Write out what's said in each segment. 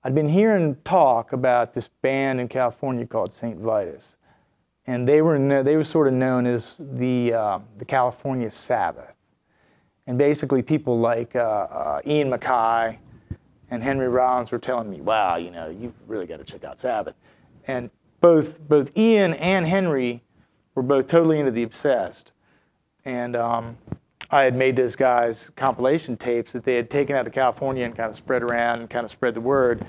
I'd been hearing talk about this band in California called St. Vitus, and they were sort of known as the California Sabbath. And basically, people like Ian MacKaye and Henry Rollins were telling me, "Wow, you know, you've really got to check out Sabbath." And both Ian and Henry were both totally into the Obsessed, and I had made those guys compilation tapes that they had taken out to California and kind of spread around and kind of spread the word.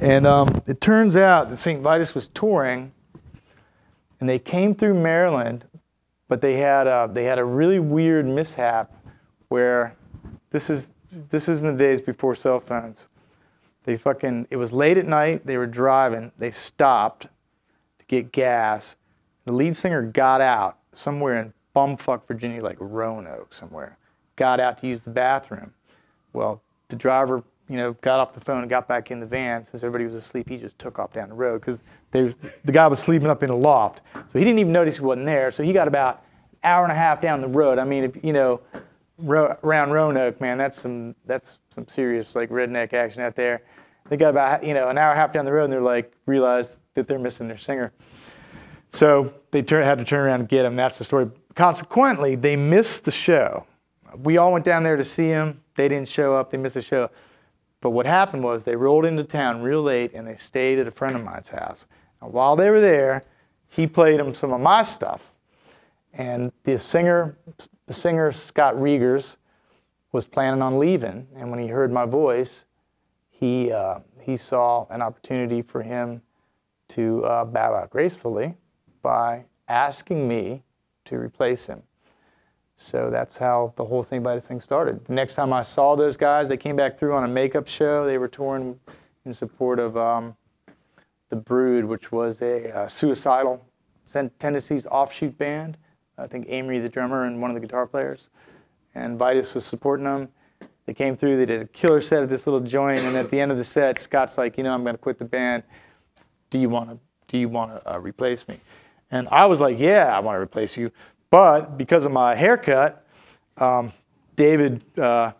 And it turns out that St. Vitus was touring, and they came through Maryland, but they had a really weird mishap where this is in the days before cell phones. It was late at night, they were driving, they stopped to get gas. The lead singer got out somewhere in bumfuck Virginia, like Roanoke somewhere, got out to use the bathroom. Well, the driver, you know, got off the phone and got back in the van. Since everybody was asleep, he just took off down the road because the guy was sleeping up in a loft. So he didn't even notice he wasn't there. So he got about an hour and a half down the road. I mean, if, you know, around Roanoke, man, that's some serious like redneck action out there. They got about, you know, an hour and a half down the road, and they're like, realized that they're missing their singer. So they had to turn around and get him. That's the story. Consequently, they missed the show. We all went down there to see him. They didn't show up. They missed the show. But what happened was they rolled into town real late, and they stayed at a friend of mine's house. And while they were there, he played them some of my stuff. And the singer Scott Riegers was planning on leaving. And when he heard my voice, he saw an opportunity for him to bow out gracefully by asking me to replace him. So that's how the whole St. Vitus thing started. The next time I saw those guys, they came back through on a makeup show. They were touring in support of The Brood, which was a suicidal tendencies offshoot band. I think Amory, the drummer, and one of the guitar players. And Vitus was supporting them. They came through, they did a killer set at this little joint, and at the end of the set, Scott's like, you know, I'm going to quit the band. Do you want to replace me? And I was like, yeah, I want to replace you. But because of my haircut, David, I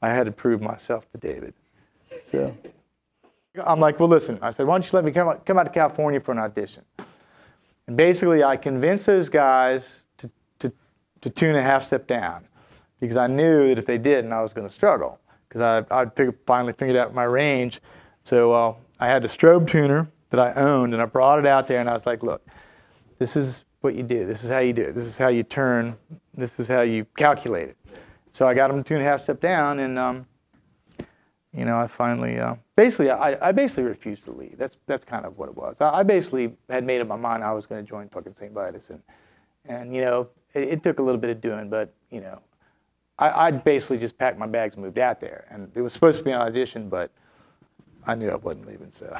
had to prove myself to David. So I'm like, well, listen. I said, why don't you let me come out to California for an audition? And basically, I convinced those guys to tune a half step down, because I knew that if they didn't, I was going to struggle, because I finally figured out my range. So I had the strobe tuner that I owned, and I brought it out there, and I was like, look, this is what you do. This is how you do it. This is how you turn. This is how you calculate it. So I got them to tune a half step down, and you know, I finally, I basically refused to leave. That's kind of what it was. I basically had made up my mind I was going to join fucking St. Vitus, and you know, it took a little bit of doing, but you know, I basically just packed my bags and moved out there. And it was supposed to be an audition, but I knew I wasn't leaving, so.